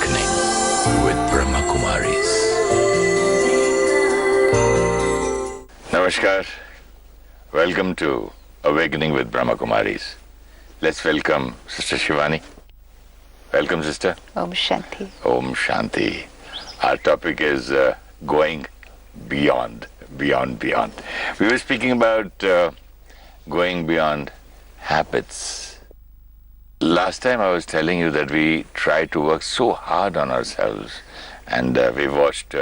Awakening with Brahmakumaris. Namaskar. Welcome to Awakening with Brahmakumaris. Let's welcome Sister Shivani. Welcome, Sister. Om Shanti. Om Shanti. Our topic is going beyond. We were speaking about going beyond habits. Last time I was telling you that we try to work so hard on ourselves, and we watched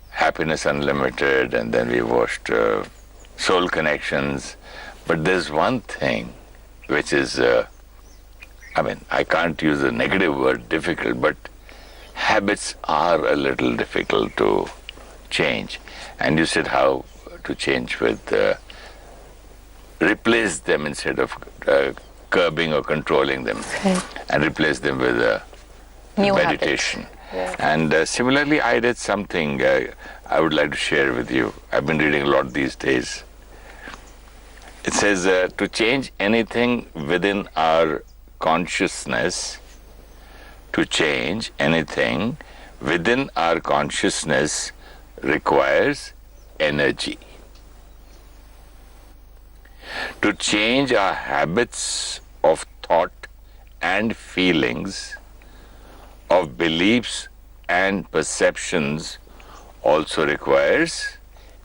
Happiness Unlimited, and then we watched Soul Connections. But there's one thing which is, I can't use the negative word difficult, but habits are a little difficult to change. And you said how to change with replace them instead of curbing or controlling them, and replace them with New meditation. Yeah. And similarly, I did something I would like to share with you. I've been reading a lot these days. It says to change anything within our consciousness, requires energy. To change our habits of thought and feelings, of beliefs and perceptions also requires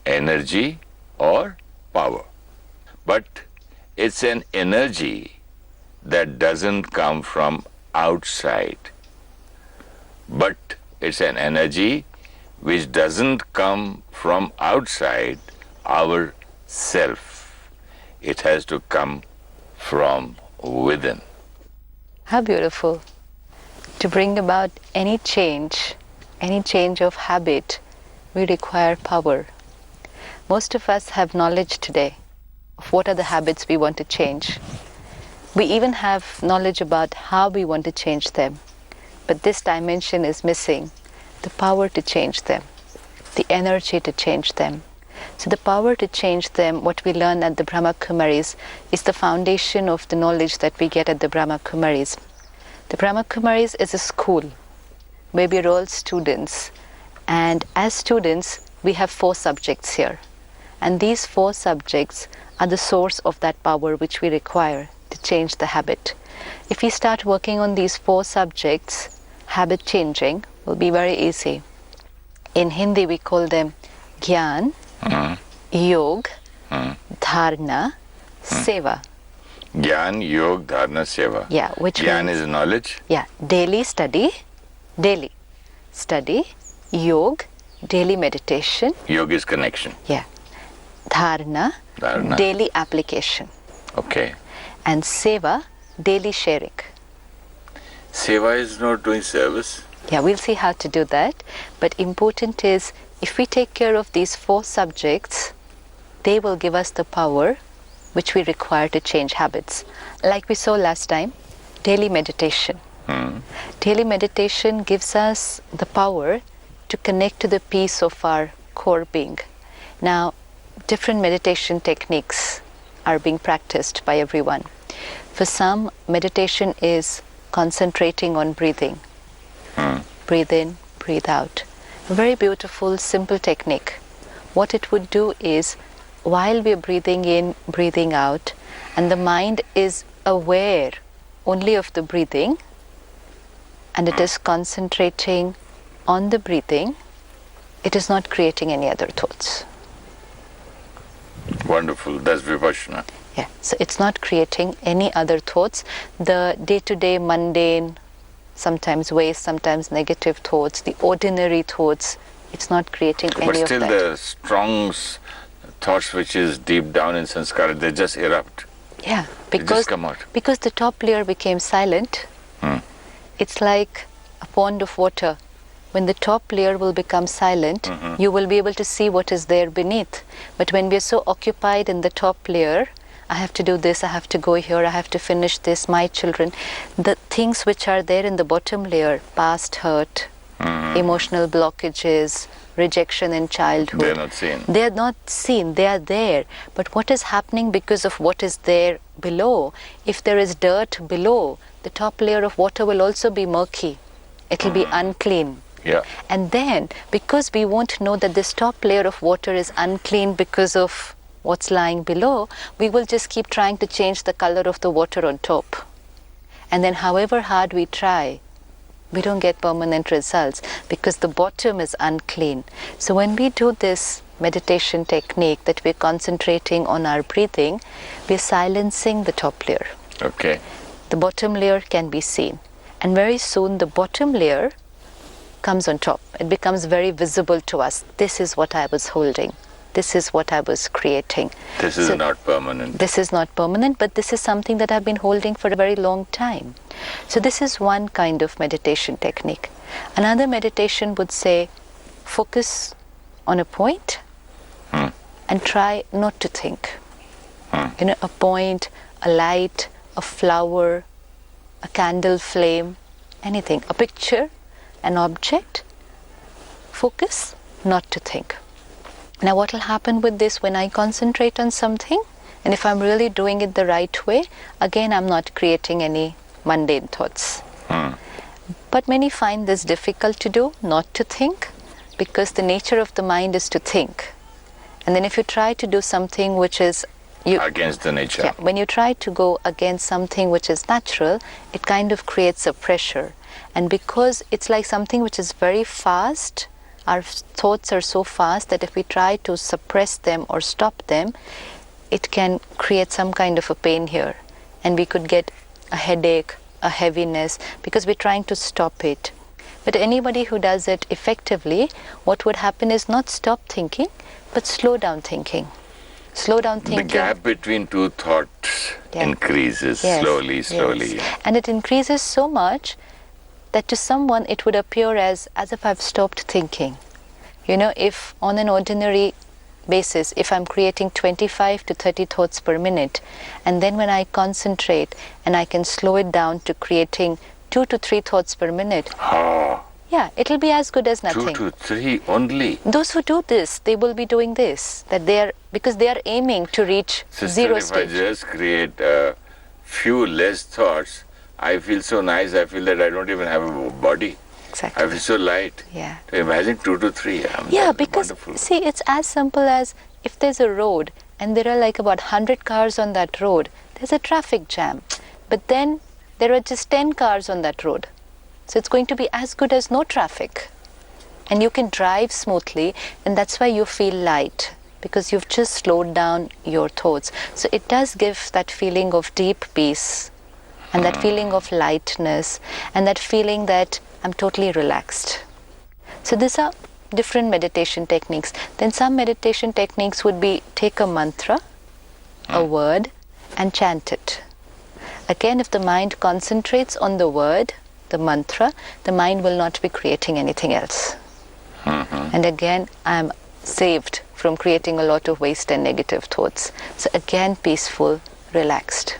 energy or power. But it's an energy that doesn't come from outside. But it's an energy which doesn't come from outside our self. It has to come from within. How beautiful. To bring about any change of habit, we require power. Most of us have knowledge today of what are the habits we want to change. We even have knowledge about how we want to change them. But this dimension is missing, the power to change them, the energy to change them. So the power to change them, what we learn at the Brahmakumaris, is the foundation of the knowledge that we get at the Brahmakumaris. The Brahmakumaris is a school where we are all students, and as students we have 4 subjects here, and these 4 subjects are the source of that power which we require to change the habit. If we start working on these 4 subjects, habit changing will be very easy. In Hindi we call them Gyan, Yog, Dharana, Seva. Gyan, Yog, Dharana, Seva. Yeah, which Gyan means, is knowledge. Yeah, daily study, Yog, daily meditation. Yoga is connection. Yeah. Dharana, daily application. Okay. And Seva, daily sharing. Seva is not doing service. Yeah, we'll see how to do that. But important is, if we take care of these 4 subjects, they will give us the power which we require to change habits. Like we saw last time, daily meditation. Daily meditation gives us the power to connect to the peace of our core being. Now, different meditation techniques are being practiced by everyone. For some, meditation is concentrating on breathing. Breathe in, breathe out. A very beautiful, simple technique. What it would do is, while we are breathing in, breathing out, and the mind is aware only of the breathing, and it is concentrating on the breathing, it is not creating any other thoughts. Wonderful. That's Vipassana. Yeah, so it's not creating any other thoughts. The day-to-day mundane, sometimes waste, sometimes negative thoughts, the ordinary thoughts, it's not creating any of that. But still the strong thoughts which is deep down in sanskara, they just erupt. Yeah, they just come out. Because the top layer became silent. It's like a pond of water. When the top layer will become silent, you will be able to see what is there beneath. But when we are so occupied in the top layer, I have to do this, I have to go here, I have to finish this, my children. The things which are there in the bottom layer, past hurt, emotional blockages, rejection in childhood. They are not seen. They are not seen, they are there. But what is happening because of what is there below? If there is dirt below, the top layer of water will also be murky. It'll be unclean. Yeah. And then, because we won't know that this top layer of water is unclean because of what's lying below, we will just keep trying to change the color of the water on top. And then however hard we try, we don't get permanent results because the bottom is unclean. So when we do this meditation technique that we're concentrating on our breathing, we're silencing the top layer. Okay. The bottom layer can be seen. And very soon the bottom layer comes on top. It becomes very visible to us. This is what I was holding. This is what I was creating. This is not permanent. This is not permanent, but this is something that I've been holding for a very long time. So this is one kind of meditation technique. Another meditation would say, focus on a point and try not to think. You know, a point, a light, a flower, a candle flame, anything, a picture, an object. Focus, not to think. Now what will happen with this when I concentrate on something, and if I'm really doing it the right way, again I'm not creating any mundane thoughts. But many find this difficult to do, not to think, because the nature of the mind is to think. And then if you try to do something which is against the nature. Yeah, when you try to go against something which is natural, it kind of creates a pressure. And because it's like something which is very fast, our thoughts are so fast that if we try to suppress them or stop them, it can create some kind of a pain here. And we could get a headache, a heaviness, because we're trying to stop it. But anybody who does it effectively, what would happen is not stop thinking, but slow down thinking. Slow down thinking. The gap between two thoughts increases slowly. Yes. And it increases so much that to someone it would appear as if I've stopped thinking. You know, if on an ordinary basis, if I'm creating 25 to 30 thoughts per minute, and then when I concentrate and I can slow it down to creating 2 to 3 thoughts per minute, yeah, it'll be as good as nothing. 2 to 3 only. Those who do this, they will be doing this, because they are aiming to reach zero stage. If I just create a few less thoughts, I feel so nice. I feel that I don't even have a body. Exactly. I feel so light. Yeah. So imagine 2 to 3. Yeah, because wonderful. See, it's as simple as if there's a road and there are like about 100 cars on that road, there's a traffic jam. But then there are just 10 cars on that road. So it's going to be as good as no traffic. And you can drive smoothly, and that's why you feel light, because you've just slowed down your thoughts. So it does give that feeling of deep peace, and that feeling of lightness, and that feeling that I'm totally relaxed. So these are different meditation techniques. Then some meditation techniques would be take a mantra, a word, and chant it. Again, if the mind concentrates on the word, the mantra, the mind will not be creating anything else. And again, I'm saved from creating a lot of waste and negative thoughts. So again, peaceful, relaxed.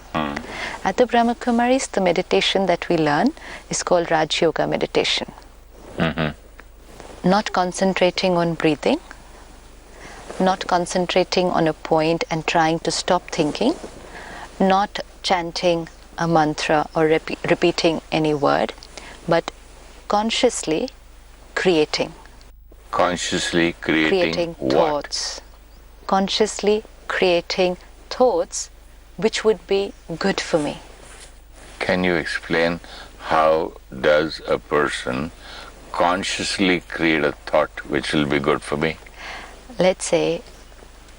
At the Brahmakumaris, the meditation that we learn is called Rajayoga meditation. Not concentrating on breathing, not concentrating on a point and trying to stop thinking, not chanting a mantra or repeating any word, but consciously creating. Consciously creating what? Thoughts. Consciously creating thoughts which would be good for me. Can you explain how does a person consciously create a thought which will be good for me? Let's say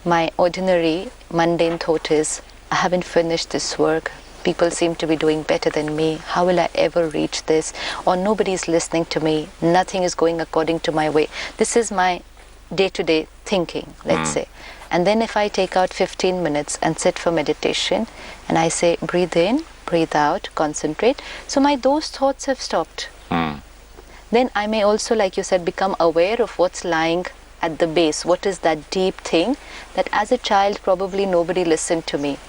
my ordinary mundane thought is, I haven't finished this work, people seem to be doing better than me, how will I ever reach this? Or nobody's listening to me, nothing is going according to my way. This is my day-to-day thinking, let's say. And then if I take out 15 minutes and sit for meditation, and I say, breathe in, breathe out, concentrate, so those thoughts have stopped. Then I may also, like you said, become aware of what's lying at the base. What is that deep thing that as a child probably nobody listened to me.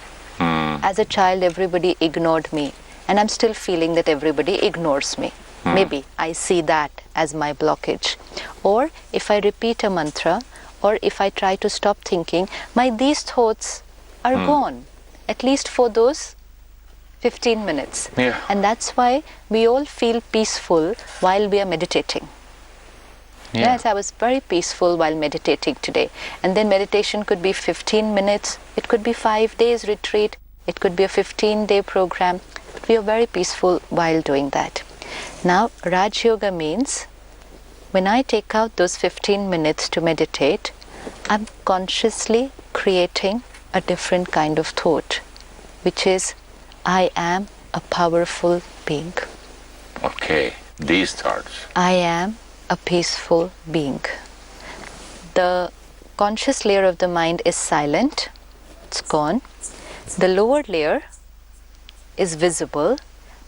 As a child everybody ignored me, and I'm still feeling that everybody ignores me. Maybe I see that as my blockage. Or if I repeat a mantra, or if I try to stop thinking, these thoughts are gone, at least for those 15 minutes. Yeah. And that's why we all feel peaceful while we are meditating. Yeah. Yes, I was very peaceful while meditating today. And then meditation could be 15 minutes, it could be 5 days retreat, it could be a 15-day program. But we are very peaceful while doing that. Now, Raj Yoga means when I take out those 15 minutes to meditate, I'm consciously creating a different kind of thought, which is, I am a powerful being. Okay, these thoughts. I am a peaceful being. The conscious layer of the mind is silent, it's gone. The lower layer is visible,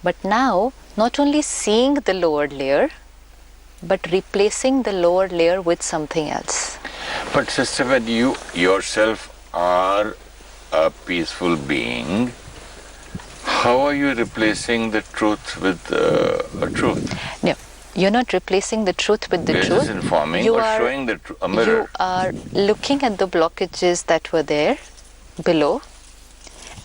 but now not only seeing the lower layer, but replacing the lower layer with something else. But Sister, when you yourself are a peaceful being, how are you replacing the truth with a truth? No, you're not replacing the truth with the You're truth. just informing or showing a mirror. You are looking at the blockages that were there below,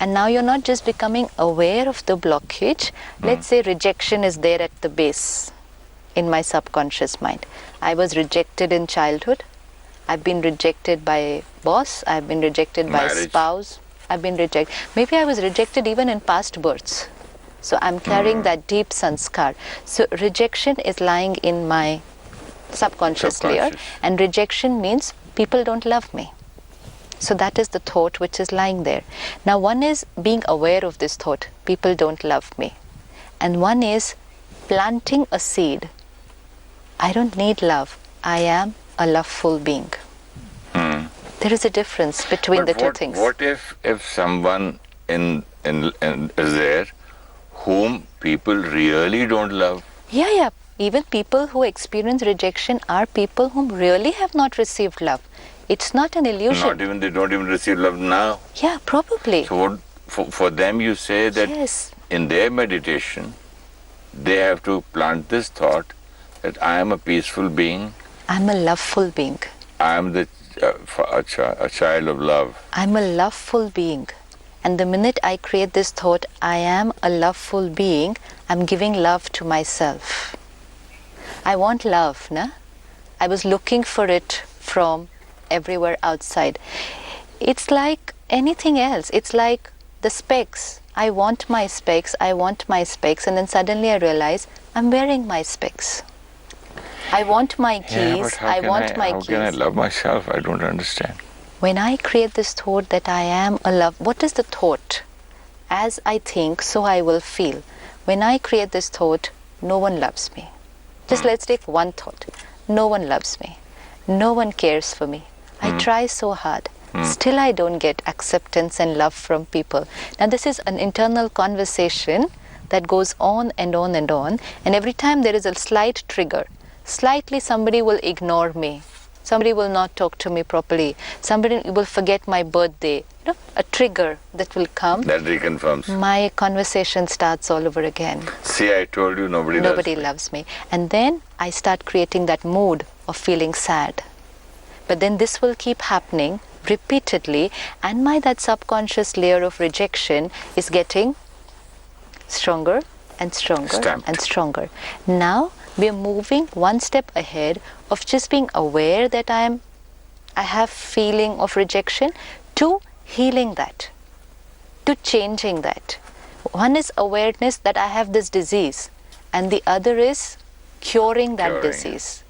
and now you're not just becoming aware of the blockage. Let's say rejection is there at the base in my subconscious mind. I was rejected in childhood. I've been rejected by boss. I've been rejected by spouse. I've been rejected. Maybe I was rejected even in past births. So I'm carrying that deep sanskar. So rejection is lying in my subconscious layer, and rejection means people don't love me. So that is the thought which is lying there. Now one is being aware of this thought, people don't love me. And one is planting a seed. I don't need love. I am a loveful being. There is a difference between the two things. What if someone is there whom people really don't love? Yeah. Even people who experience rejection are people whom really have not received love. It's not an illusion. They don't even receive love now. Yeah, probably. So for them you say that yes, in their meditation they have to plant this thought that I am a peaceful being. I'm a loveful being. I am a child of love. I'm a loveful being. And the minute I create this thought, I am a loveful being, I'm giving love to myself. I want love, na? I was looking for it from everywhere outside. It's like anything else. It's like the specs. I want my specs, and then suddenly I realize I'm wearing my specs. I want my keys, How can I love myself? I don't understand. When I create this thought that I am a love, what is the thought? As I think, so I will feel. When I create this thought, no one loves me. Just let's take one thought. No one loves me. No one cares for me. I try so hard. Still I don't get acceptance and love from people. Now this is an internal conversation that goes on and on and on. And every time there is a slight trigger, slightly somebody will ignore me. Somebody will not talk to me properly. Somebody will forget my birthday. A trigger that will come. That reconfirms. My conversation starts all over again. See, I told you nobody loves me. And then I start creating that mood of feeling sad. But then this will keep happening repeatedly, and that subconscious layer of rejection is getting stronger and stronger and stronger. Now we are moving one step ahead of just being aware that I have feeling of rejection, to healing that, to changing that. One is awareness that I have this disease, and the other is curing that disease.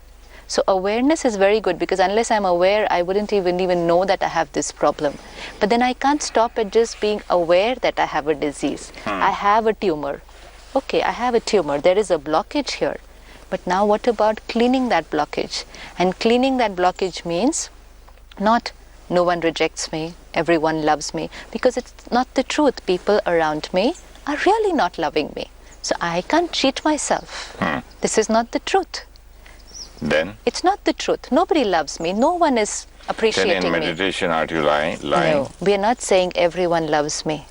So awareness is very good, because unless I'm aware, I wouldn't even know that I have this problem. But then I can't stop at just being aware that I have a disease. I have a tumor. Okay, I have a tumor. There is a blockage here. But now what about cleaning that blockage? And cleaning that blockage means not no one rejects me, everyone loves me, because it's not the truth. People around me are really not loving me. So I can't cheat myself. This is not the truth. Then? It's not the truth. Nobody loves me. No one is appreciating me. Then in meditation, aren't you lying? No, we are not saying everyone loves me.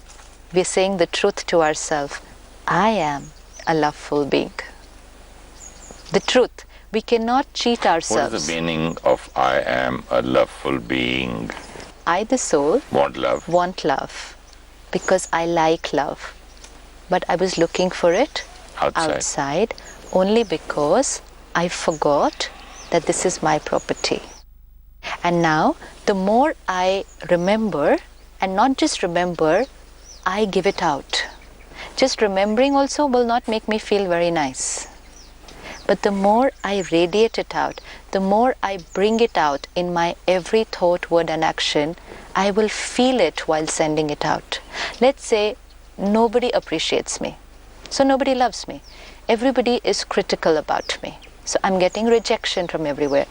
We are saying the truth to ourselves. I am a loveful being. The truth. We cannot cheat ourselves. What is the meaning of I am a loveful being? I, the soul, want love. Because I like love. but I was looking for it Outside. only because I forgot that this is my property. And now, the more I remember, and not just remember, I give it out. Just remembering also will not make me feel very nice. But the more I radiate it out, the more I bring it out in my every thought, word and action, I will feel it while sending it out. Let's say nobody appreciates me, so nobody loves me. Everybody is critical about me, so I'm getting rejection from everywhere.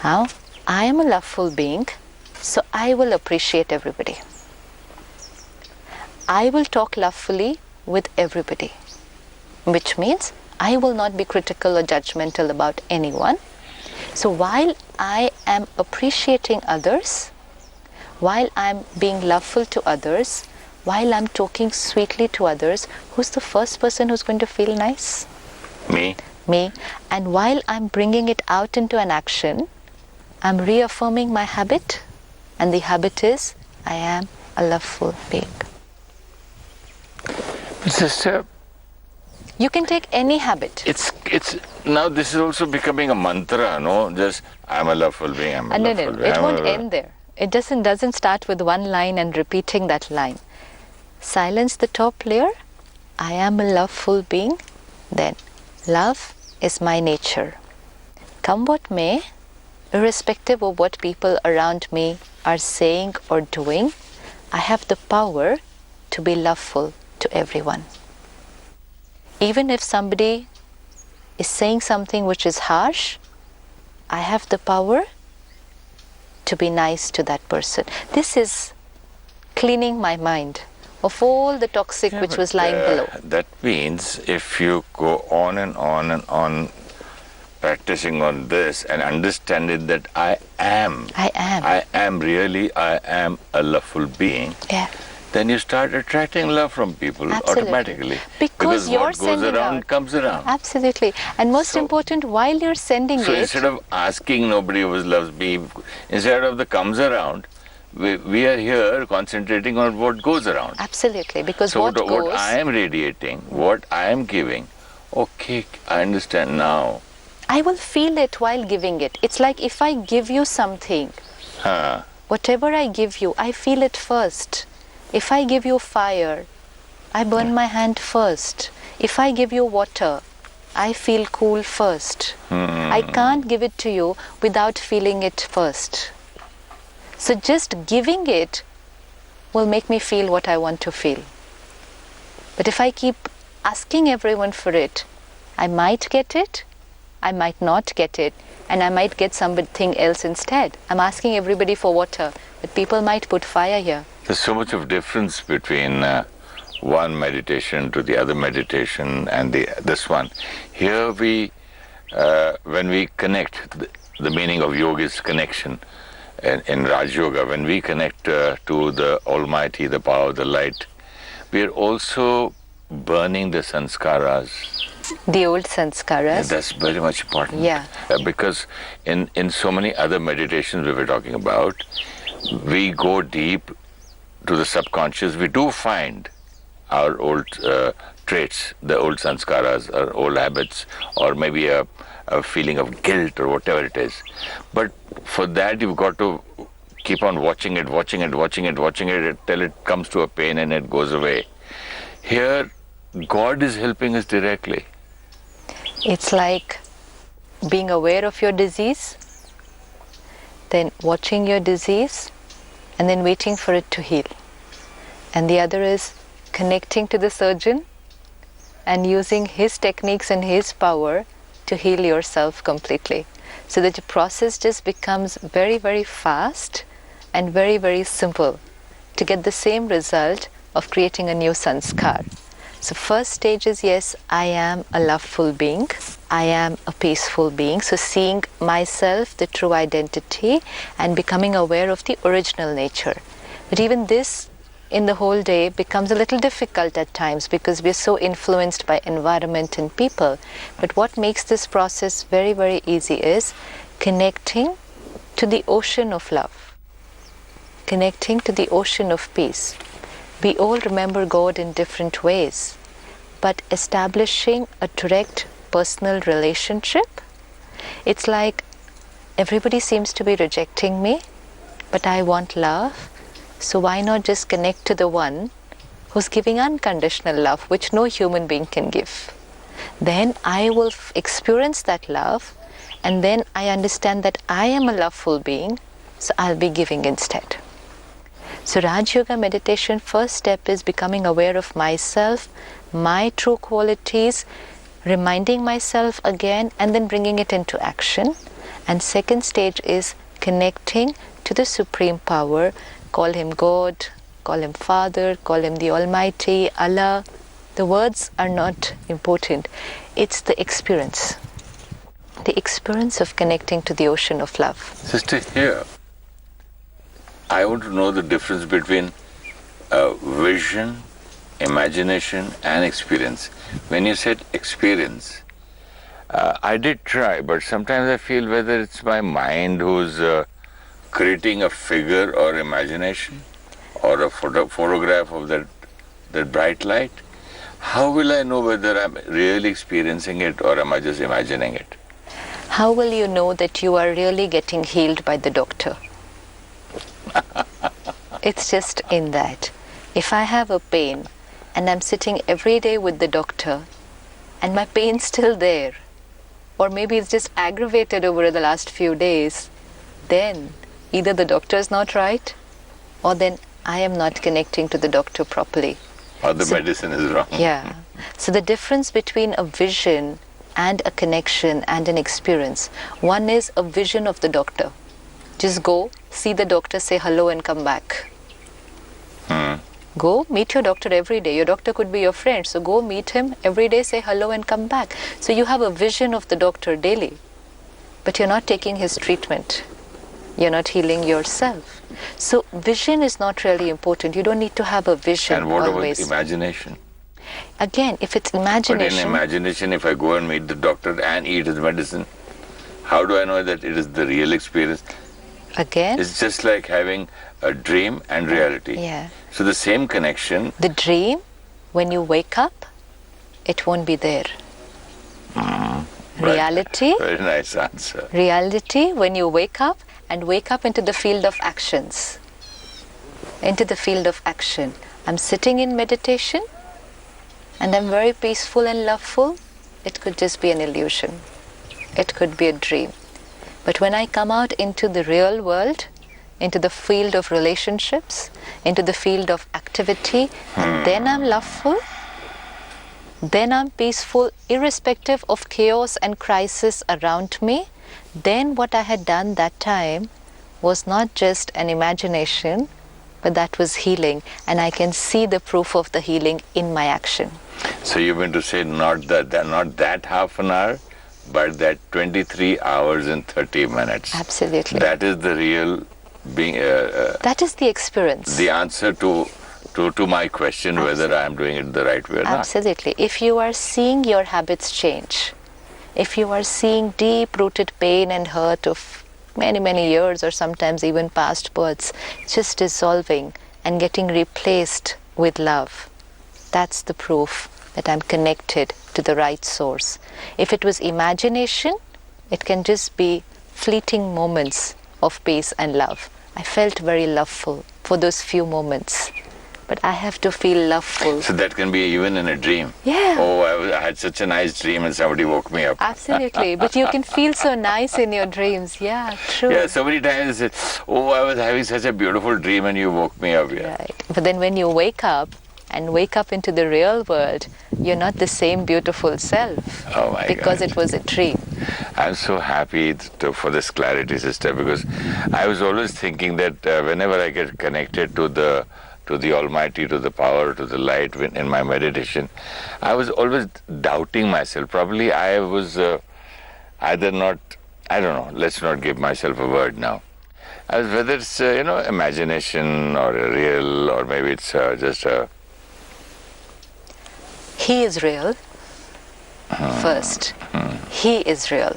Now, I am a loveful being, so I will appreciate everybody. I will talk lovefully with everybody, which means I will not be critical or judgmental about anyone. So while I am appreciating others, while I'm being loveful to others, while I'm talking sweetly to others, who's the first person who's going to feel nice? Me. Me. And while I'm bringing it out into an action, I'm reaffirming my habit, and the habit is I am a loveful being. Sister, you can take any habit. It's now this is also becoming a mantra, no? Just I'm a loveful being, I'm a loveful being. It won't end there. It doesn't start with one line and repeating that line. Silence the top layer. I am a loveful being. Then, love is my nature. Come what may, irrespective of what people around me are saying or doing, I have the power to be loveful to everyone. Even if somebody is saying something which is harsh, I have the power to be nice to that person. This is cleaning my mind of all the toxic which was lying below. That means if you go on and on and on practicing on this and understanding that I am a loveful being, then you start attracting love from people automatically. Because you're what goes around comes around. Absolutely. And most important, while you're sending so instead of asking nobody who loves me, instead of the comes around, we are here concentrating on what goes around. Absolutely. Because so what I am radiating, what I am giving, okay, I understand now. I will feel it while giving it. It's like if I give you something, whatever I give you, I feel it first. If I give you fire, I burn my hand first. If I give you water, I feel cool first. I can't give it to you without feeling it first. So just giving it will make me feel what I want to feel. But if I keep asking everyone for it, I might get it, I might not get it, and I might get something else instead. I'm asking everybody for water, but people might put fire here. There's so much of difference between one meditation to the other meditation and this one. Here when we connect, the meaning of yoga is connection. In Rajayoga, when we connect to the Almighty, the power, the light, we are also burning the sanskaras. The old sanskaras. Yeah, that's very much important. Yeah. Because in so many other meditations we were talking about, we go deep to the subconscious. We do find our old traits, the old sanskaras, our old habits, or maybe a feeling of guilt or whatever it is. But for that you've got to keep on watching it till it comes to a pain and it goes away. Here, God is helping us directly. It's like being aware of your disease, then watching your disease, and then waiting for it to heal. And the other is connecting to the surgeon and using his techniques and his power to heal yourself completely. So that the process just becomes very, very fast and very, very simple to get the same result of creating a new sanskar. So first stage is, yes, I am a loveful being. I am a peaceful being. So seeing myself, the true identity, and becoming aware of the original nature. But even this in the whole day becomes a little difficult at times because we're so influenced by environment and people. But what makes this process very, very easy is connecting to the ocean of love, connecting to the ocean of peace. We all remember God in different ways. but establishing a direct personal relationship. It's like everybody seems to be rejecting me, but I want love. So why not just connect to the one who's giving unconditional love, which no human being can give? Then I will experience that love, and then I understand that I am a loveful being, so I'll be giving instead. So Raj Yoga meditation, first step is becoming aware of myself, my true qualities, reminding myself again, and then bringing it into action. And second stage is connecting to the Supreme Power. Call him God, call him Father, call him the Almighty, Allah. The words are not important. It's the experience of connecting to the ocean of love. Sister, here, I want to know the difference between vision, imagination, and experience. When you said experience, I did try, but sometimes I feel whether it's my mind who's creating a figure or imagination or a photograph of that bright light. How will I know whether I'm really experiencing it or am I just imagining it? How will you know that you are really getting healed by the doctor? It's just in that. If I have a pain and I'm sitting every day with the doctor and my pain's still there, or maybe it's just aggravated over the last few days, then either the doctor is not right, or then I am not connecting to the doctor properly. Or the medicine is wrong. Yeah. So the difference between a vision and a connection and an experience, one is a vision of the doctor. Just go, see the doctor, say hello and come back. Go meet your doctor every day. Your doctor could be your friend, so go meet him every day, say hello and come back. So you have a vision of the doctor daily, but you're not taking his treatment. You're not healing yourself. So vision is not really important. You don't need to have a vision And what always. about imagination? Again, if it's imagination. But in imagination, if I go and meet the doctor and eat his medicine, how do I know that it is the real experience? Again? It's just like having a dream and reality. Yeah. So the same connection. The dream, when you wake up, it won't be there. Reality. Very nice answer. Reality, when you wake up and wake up into the field of actions. Into the field of action. I'm sitting in meditation and I'm very peaceful and loveful. It could just be an illusion. It could be a dream. But when I come out into the real world, into the field of relationships, into the field of activity, and then I'm loveful, then I'm peaceful, irrespective of chaos and crisis around me, then what I had done that time was not just an imagination, but that was healing, and I can see the proof of the healing in my action. So you mean to say not that half an hour, but that 23 hours and 30 minutes. Absolutely. That is the real being. That is the experience. The answer to my question whether I am doing it the right way or not. Absolutely. If you are seeing your habits change, if you are seeing deep-rooted pain and hurt of many, many years or sometimes even past births just dissolving and getting replaced with love, that's the proof that I'm connected to the right source. If it was imagination, it can just be fleeting moments of peace and love. I felt very loveful for those few moments, but I have to feel loveful. So that can be even in a dream. Yeah. Oh, I had such a nice dream and somebody woke me up. Absolutely. But you can feel so nice in your dreams. Yeah, true. Yeah, so many times I said, oh, I was having such a beautiful dream and you woke me up. Yeah. Right. But then when you wake up into the real world, you're not the same beautiful self. Oh my because God. It was a dream. I'm so happy for this clarity, sister, because I was always thinking that whenever I get connected to the Almighty, to the power, to the light in my meditation, I was always doubting myself. Probably I was either not, I don't know, let's not give myself a word now. Whether it's, imagination or a real, or maybe it's just a... He is real. First, he is real.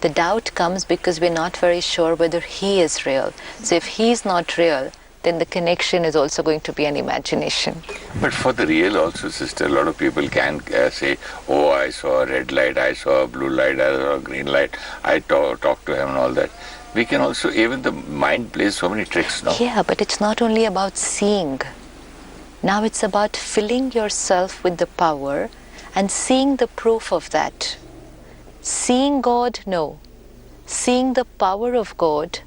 The doubt comes because we're not very sure whether he is real. So if he's not real, then the connection is also going to be an imagination. But for the real also, sister, a lot of people can say, oh, I saw a red light, I saw a blue light, I saw a green light, I talked to him and all that. We can also, even the mind plays so many tricks now. Yeah, but it's not only about seeing. Now it's about filling yourself with the power and seeing the proof of that. Seeing God, no. Seeing the power of God,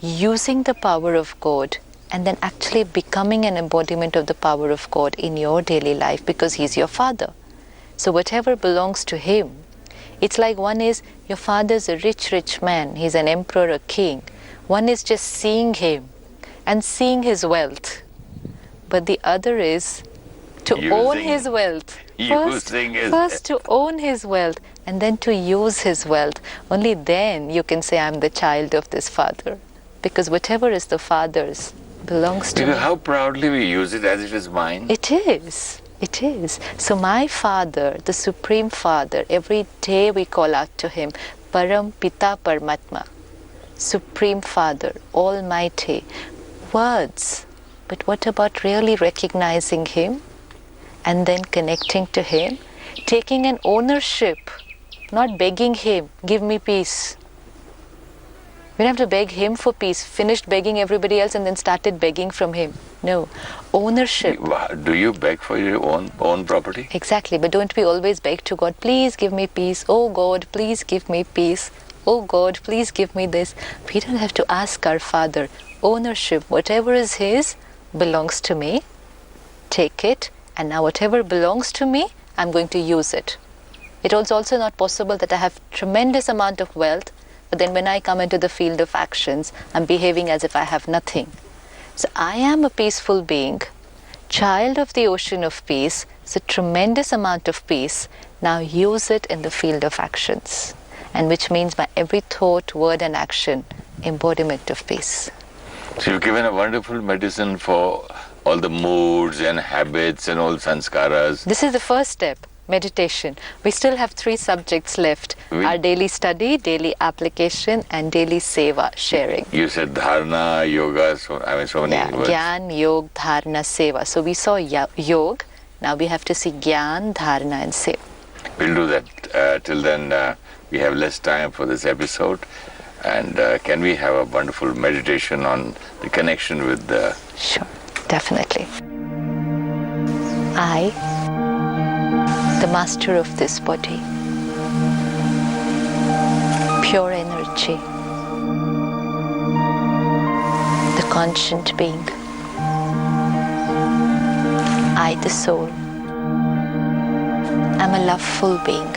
using the power of God, and then actually becoming an embodiment of the power of God in your daily life, because He's your Father. So whatever belongs to Him, it's like one is, your father's a rich man, he's an emperor, a king. One is just seeing him and seeing his wealth. But the other is to own his wealth. First to own his wealth and then to use his wealth. Only then you can say, I'm the child of this father. Because whatever is the father's belongs to me. How proudly we use it as it is mine. It is. It is. So my Father, the Supreme Father, every day we call out to Him, Param Pita Paramatma, Supreme Father, Almighty. Words. But what about really recognizing Him and then connecting to Him, taking an ownership, not begging Him, give me peace. We don't have to beg Him for peace, finished begging everybody else and then started begging from Him. No, ownership. Do you beg for your own property? Exactly, but don't we always beg to God, please give me peace. Oh God, please give me peace. Oh God, please give me this. We don't have to ask our Father. Ownership, whatever is His belongs to me. Take it, and now whatever belongs to me, I'm going to use it. It is also not possible that I have tremendous amount of wealth, but then when I come into the field of actions, I'm behaving as if I have nothing. So I am a peaceful being, child of the ocean of peace. It's a tremendous amount of peace. Now use it in the field of actions. And which means by every thought, word and action, embodiment of peace. So you've given a wonderful medicine for all the moods and habits and all sanskaras. This is the first step. Meditation. We still have 3 subjects left. Our daily study, daily application and daily seva, sharing. You said dharana, yoga, so many words. Gyan, yog, dharana, seva. So we saw yog. Now we have to see gyan, dharana and seva. We'll do that. Till then, we have less time for this episode. And can we have a wonderful meditation on the connection with the... Sure, definitely. I, the master of this body, pure energy, the conscient being, I, the soul, am a loveful being.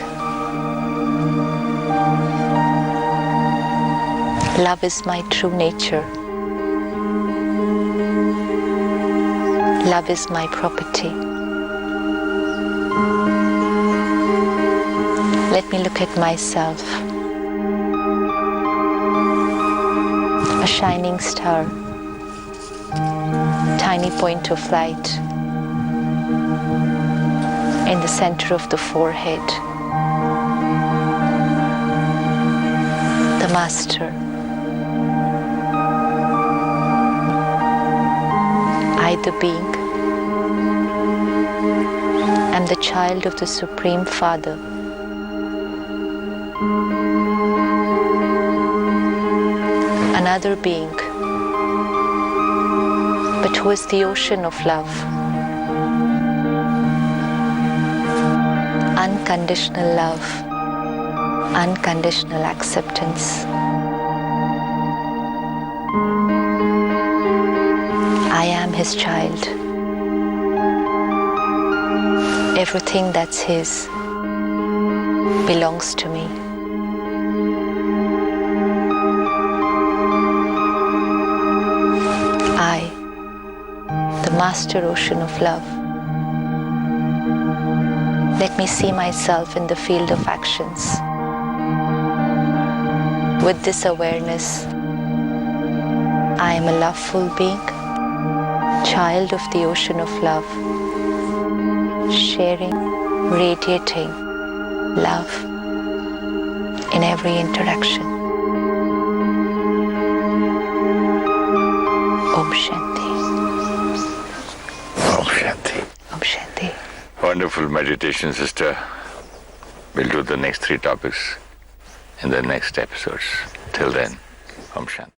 Love is my true nature. Love is my property. Let me look at myself, a shining star, tiny point of light in the center of the forehead. The Master. I, the being, am the child of the Supreme Father. Another being, but who is the ocean of love. Unconditional love, unconditional acceptance. I am His child. Everything that's His belongs to me. I, the master ocean of love, let me see myself in the field of actions. With this awareness, I am a loveful being, child of the ocean of love, sharing, radiating love in every interaction. Om Shanti. Wonderful meditation, sister. We'll do the next 3 topics in the next episodes. Till then, Om Shanti.